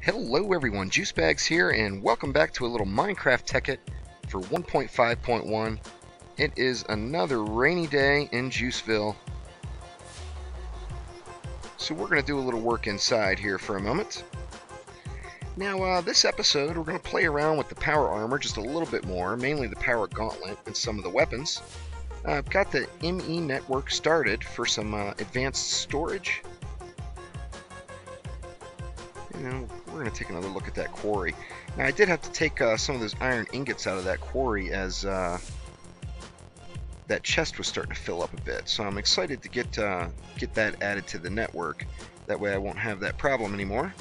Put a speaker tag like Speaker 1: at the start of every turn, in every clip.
Speaker 1: Hello everyone, Juicebags here, and welcome back to a little Minecraft Tekkit for 1.5.1. It is another rainy day in Juiceville. So we're going to do a little work inside here for a moment. Now this episode we're going to play around with the power armor just a little bit more, mainly the power gauntlet and some of the weapons. I've got the ME network started for some advanced storage. We're going to take another look at that quarry. Now, I did have to take some of those iron ingots out of that quarry as that chest was starting to fill up a bit. So I'm excited to get that added to the network. That way I won't have that problem anymore.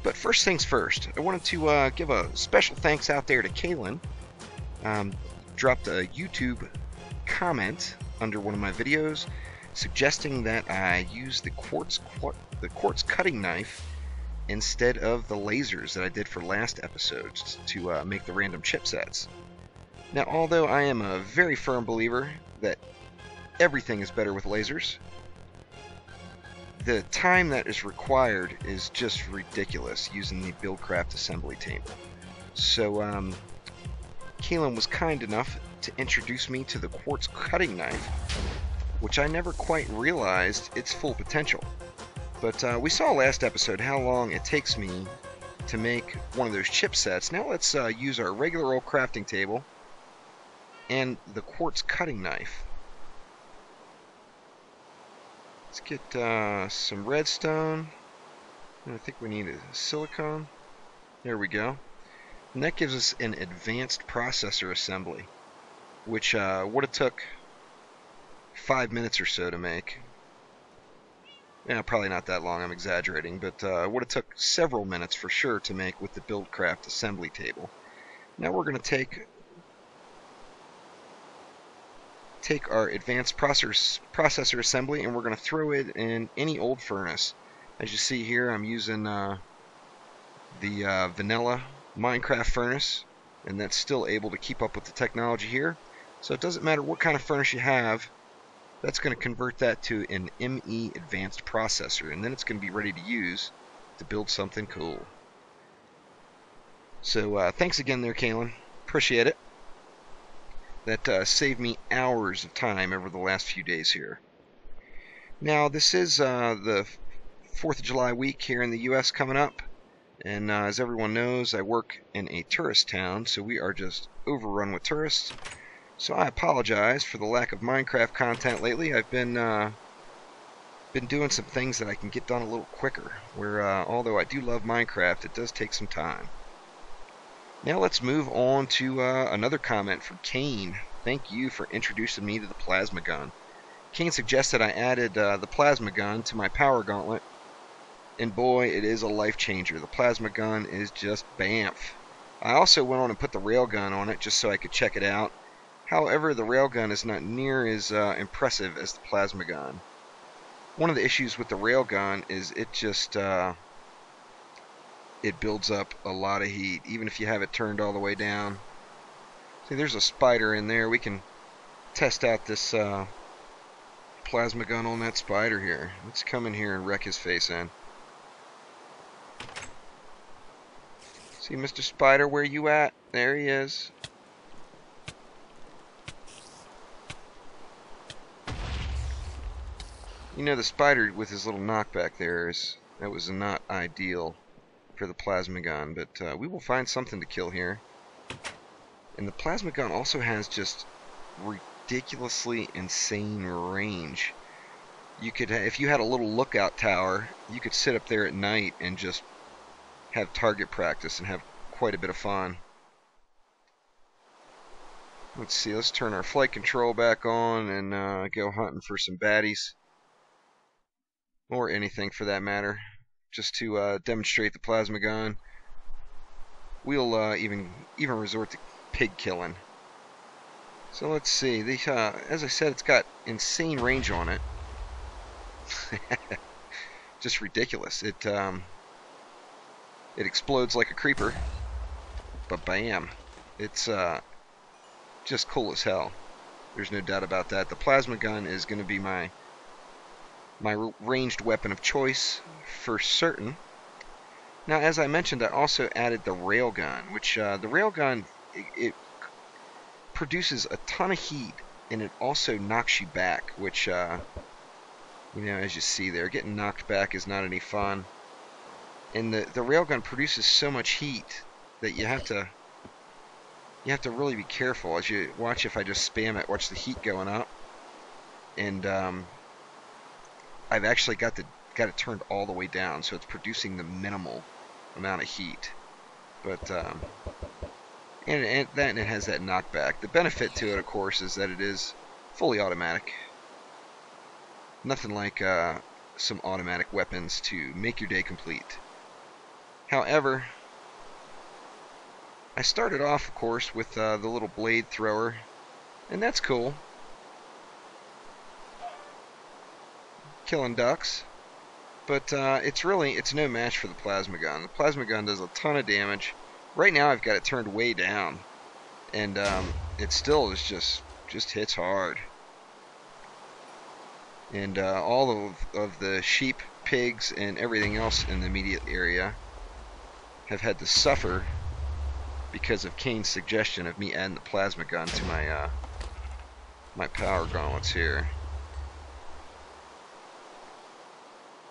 Speaker 1: But first things first, I wanted to give a special thanks out there to Kaylin. Dropped a YouTube comment under one of my videos suggesting that I use the quartz cutting knife instead of the lasers that I did for last episodes to make the random chipsets. Now, although I am a very firm believer that everything is better with lasers, the time that is required is just ridiculous using the Buildcraft assembly table. So, Kaylin was kind enough to introduce me to the quartz cutting knife, which I never quite realized its full potential. But we saw last episode how long it takes me to make one of those chipsets. Now let's use our regular old crafting table and the quartz cutting knife. Let's get some redstone. I think we need a silicone. There we go. And that gives us an advanced processor assembly, which would have took 5 minutes or so to make. Yeah, probably not that long, I'm exaggerating, but would have took several minutes for sure to make with the Buildcraft assembly table. Now we're going to take our advanced processor assembly and we're going to throw it in any old furnace. As you see here, I'm using the vanilla Minecraft furnace, and that's still able to keep up with the technology here. So it doesn't matter what kind of furnace you have, that's going to convert that to an ME advanced processor, and then it's going to be ready to use to build something cool. So thanks again there, Kaylin. Appreciate it. That saved me hours of time over the last few days here. Now, this is the 4th of July week here in the US coming up, and as everyone knows, I work in a tourist town, so we are just overrun with tourists. So I apologize for the lack of Minecraft content lately. I've been doing some things that I can get done a little quicker, where although I do love Minecraft, it does take some time. Now let's move on to another comment from Kane. Thank you for introducing me to the plasma gun. Kane suggested I added the plasma gun to my power gauntlet, and boy, it is a life changer. The plasma gun is just bamf. I also went on and put the railgun on it just so I could check it out. However, the railgun is not near as impressive as the plasma gun. One of the issues with the railgun is it just it builds up a lot of heat, even if you have it turned all the way down. See, there's a spider in there. We can test out this plasma gun on that spider here. Let's come in here and wreck his face in. See, Mr. Spider, where you at? There he is. You know, the spider with his little knockback there, that was not ideal for the plasma gun, but we will find something to kill here. And the plasma gun also has just ridiculously insane range. You could, if you had a little lookout tower, you could sit up there at night and just have target practice and have quite a bit of fun. Let's see, let's turn our flight control back on and go hunting for some baddies. Or anything for that matter, just to demonstrate the plasma gun. We'll even resort to pig killing. So let's see. As I said, it's got insane range on it. Just ridiculous. It explodes like a creeper, but bam! It's just cool as hell. There's no doubt about that. The plasma gun is going to be my ranged weapon of choice for certain. Now, as I mentioned, I also added the railgun, which the railgun it produces a ton of heat, and it also knocks you back, which as you see there, getting knocked back is not any fun. And the railgun produces so much heat that you have to really be careful as you watch. If I just spam it, watch the heat going up, and I've actually got it turned all the way down, so it's producing the minimal amount of heat. But and then it has that knockback. The benefit to it, of course, is that it is fully automatic. Nothing like some automatic weapons to make your day complete. However, I started off, of course, with the little blade thrower, and that's cool. Killing ducks. But it's no match for the plasma gun. The plasma gun does a ton of damage. Right now I've got it turned way down, and it still is just hits hard. And all of the sheep, pigs, and everything else in the immediate area have had to suffer because of Kane's suggestion of me adding the plasma gun to my power gauntlets here.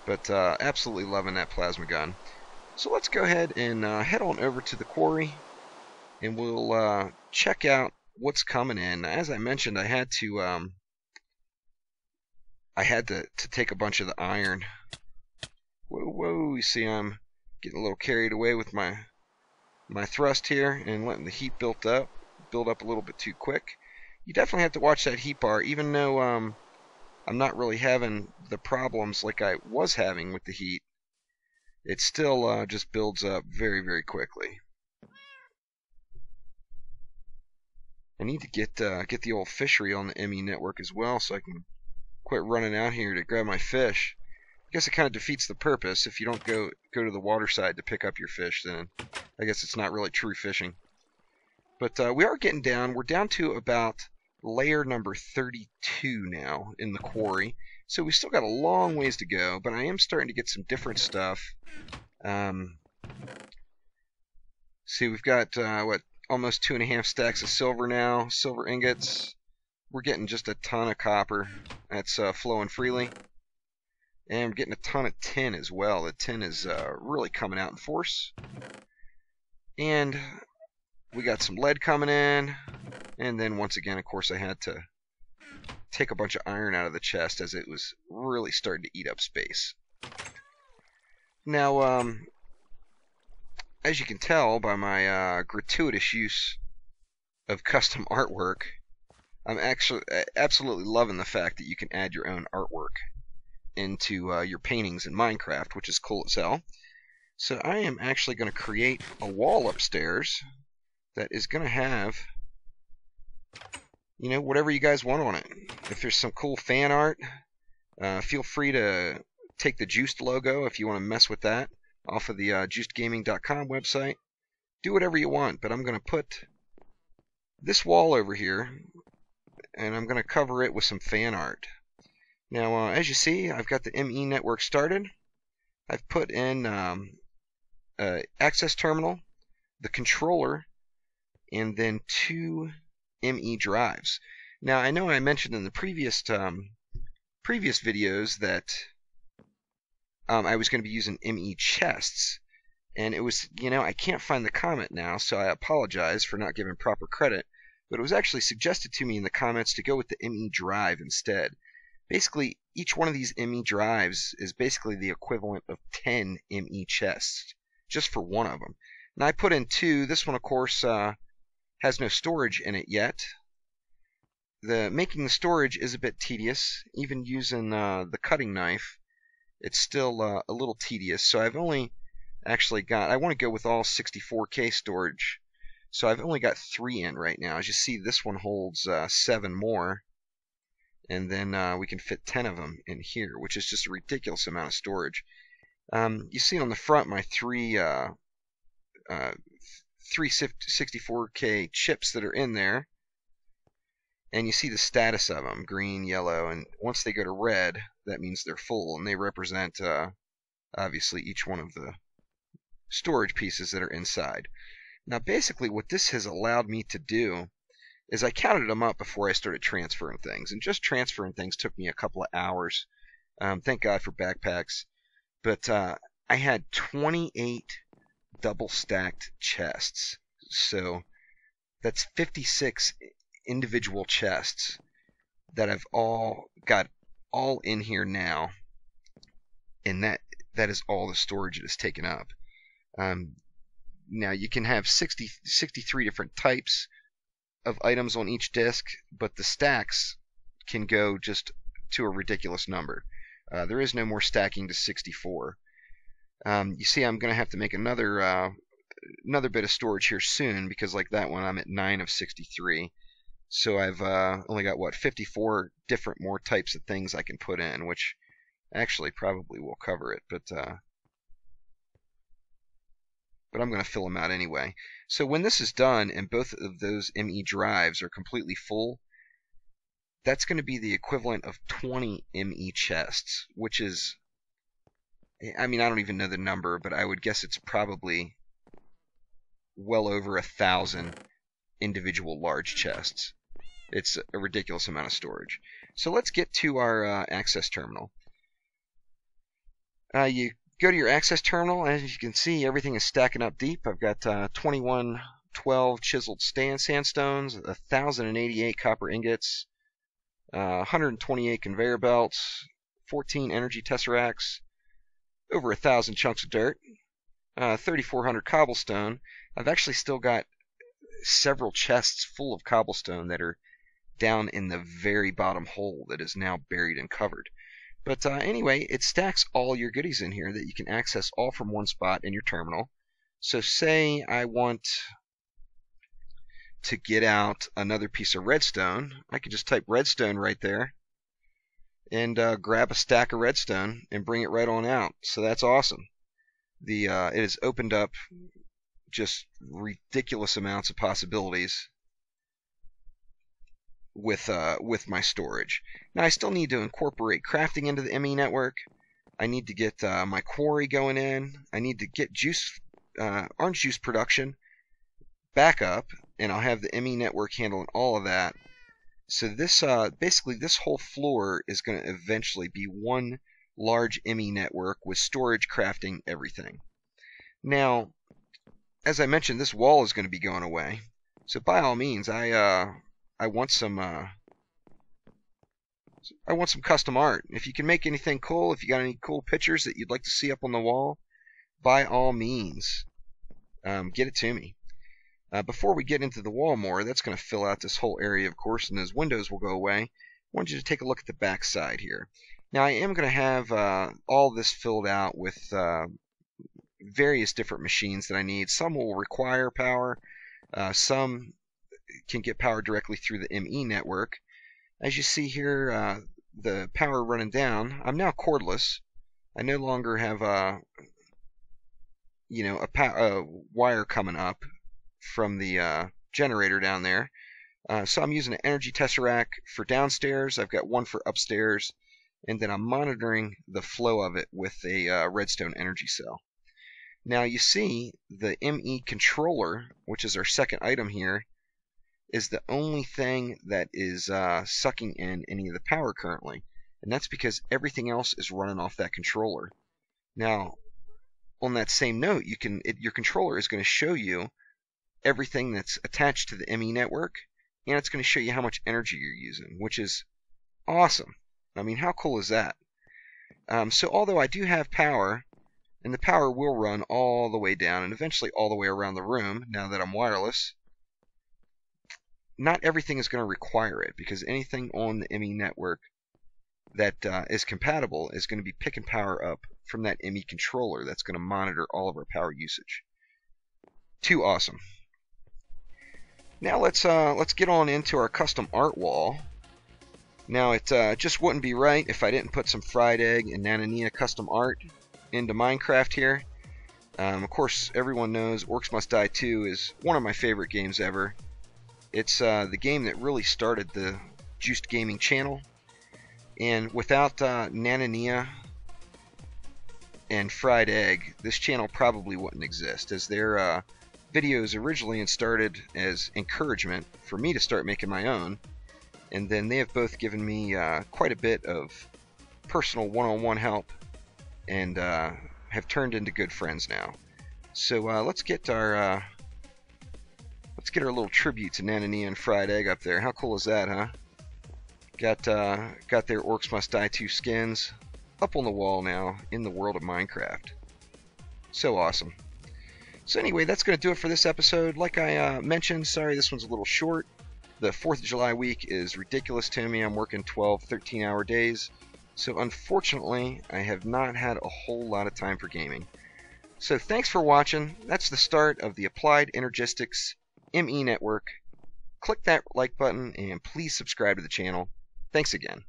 Speaker 1: But absolutely loving that plasma gun. So let's go ahead and head on over to the quarry, and we'll check out what's coming in. As I mentioned, I had to take a bunch of the iron. Whoa, you see I'm getting a little carried away with my thrust here and letting the heat build up a little bit too quick. You definitely have to watch that heat bar, even though I'm not really having the problems like I was having with the heat. It still just builds up very, very quickly. I need to get the old fishery on the ME network as well, so I can quit running out here to grab my fish. I guess it kind of defeats the purpose. If you don't go to the water side to pick up your fish, then I guess it's not really true fishing. But we are getting down. We're down to about layer number 32 now in the quarry. So we still got a long ways to go, but I am starting to get some different stuff. See, we've got, almost 2.5 stacks of silver now, silver ingots. We're getting just a ton of copper. That's flowing freely. And we're getting a ton of tin as well. The tin is really coming out in force. And we got some lead coming in. And then once again, of course, I had to take a bunch of iron out of the chest as it was really starting to eat up space. Now, as you can tell by my gratuitous use of custom artwork, I'm actually absolutely loving the fact that you can add your own artwork into your paintings in Minecraft, which is cool as hell. So I am actually going to create a wall upstairs that is going to have, whatever you guys want on it. If there's some cool fan art, feel free to take the Juiced logo if you want to mess with that off of the juicedgaming.com website. Do whatever you want, but I'm going to put this wall over here, and I'm going to cover it with some fan art. Now, as you see, I've got the ME network started. I've put in access terminal, the controller, and then 2 ME drives. Now, I know I mentioned in the previous videos that I was going to be using ME chests, and it was, I can't find the comment now, so I apologize for not giving proper credit, but it was actually suggested to me in the comments to go with the ME drive instead. Basically, each one of these ME drives is basically the equivalent of 10 ME chests, just for one of them. Now, I put in 2. This one, of course, has no storage in it yet. Making the storage is a bit tedious. Even using the cutting knife, it's still a little tedious. So I've only actually got, I want to go with all 64K storage. So I've only got 3 in right now. As you see, this one holds 7 more. And then we can fit 10 of them in here, which is just a ridiculous amount of storage. You see on the front my 3 64K chips that are in there. And you see the status of them, green, yellow, and once they go to red, that means they're full, and they represent, obviously, each one of the storage pieces that are inside. Now basically what this has allowed me to do is I counted them up before I started transferring things, and just transferring things took me a couple of hours. Thank God for backpacks. But I had 28 double stacked chests. So that's 56 individual chests that I've all got all in here now. And that is all the storage it has taken up. Now you can have 63 different types of items on each disk, but the stacks can go just to a ridiculous number. There is no more stacking to 64. You see, I'm going to have to make another bit of storage here soon, because like that one, I'm at 9 of 63. So I've only got, what, 54 different more types of things I can put in, which actually probably will cover it, but I'm going to fill them out anyway. So when this is done and both of those ME drives are completely full, that's going to be the equivalent of 20 ME chests, which is, I mean, I don't even know the number, but I would guess it's probably well over 1,000 individual large chests. It's a ridiculous amount of storage. So let's get to our access terminal. You go to your access terminal, and as you can see, everything is stacking up deep. I've got 2112 chiseled sandstones, 1,088 copper ingots, 128 conveyor belts, 14 energy tesseracts, over 1,000 chunks of dirt, 3,400 cobblestone. I've actually still got several chests full of cobblestone that are down in the very bottom hole that is now buried and covered. But anyway, it stacks all your goodies in here that you can access all from one spot in your terminal. So say I want to get out another piece of redstone. I could just type redstone right there and grab a stack of redstone and bring it right on out. So that's awesome. It has opened up just ridiculous amounts of possibilities with my storage. Now I still need to incorporate crafting into the ME network. I need to get my quarry going in. I need to get orange juice production back up, and I'll have the ME network handling all of that. So this basically this whole floor is going to eventually be one large ME network with storage, crafting, everything. Now, as I mentioned, this wall is going to be going away. So by all means, I want some custom art. If you can make anything cool, if you got any cool pictures that you'd like to see up on the wall, by all means, get it to me. Before we get into the wall more, that's going to fill out this whole area, of course, and those windows will go away. I want you to take a look at the back side here. Now, I am going to have all this filled out with various different machines that I need. Some will require power. Some can get power directly through the ME network. As you see here, the power running down. I'm now cordless. I no longer have a wire coming up from the generator down there. So I'm using an energy tesseract for downstairs. I've got one for upstairs, and then I'm monitoring the flow of it with a redstone energy cell. Now you see the ME controller, which is our second item here, is the only thing that is sucking in any of the power currently, and that's because everything else is running off that controller. Now, on that same note, your controller is going to show you everything that's attached to the ME network, and it's going to show you how much energy you're using, which is awesome. I mean, how cool is that? So although I do have power, and the power will run all the way down and eventually all the way around the room now that I'm wireless, not everything is going to require it, because anything on the ME network that is compatible is going to be picking power up from that ME controller that's going to monitor all of our power usage. Too awesome. Now let's get on into our custom art wall. Now it just wouldn't be right if I didn't put some fried egg and Nanania custom art into Minecraft here. Of course, everyone knows Orcs Must Die 2 is one of my favorite games ever. It's the game that really started the Juiced Gaming channel, and without Nanania and fried egg, this channel probably wouldn't exist, as their videos originally started as encouragement for me to start making my own, and then they have both given me quite a bit of personal one-on-one help, and have turned into good friends now. So let's get our little tribute to Nanania and Fried Egg up there. How cool is that, huh? Got their Orcs Must Die 2 skins up on the wall now in the world of Minecraft. So awesome. So anyway, that's going to do it for this episode. Like I mentioned, sorry this one's a little short. The 4th of July week is ridiculous to me. I'm working 12, 13-hour days. So unfortunately, I have not had a whole lot of time for gaming. So thanks for watching. That's the start of the Applied Energistics ME network. Click that like button and please subscribe to the channel. Thanks again.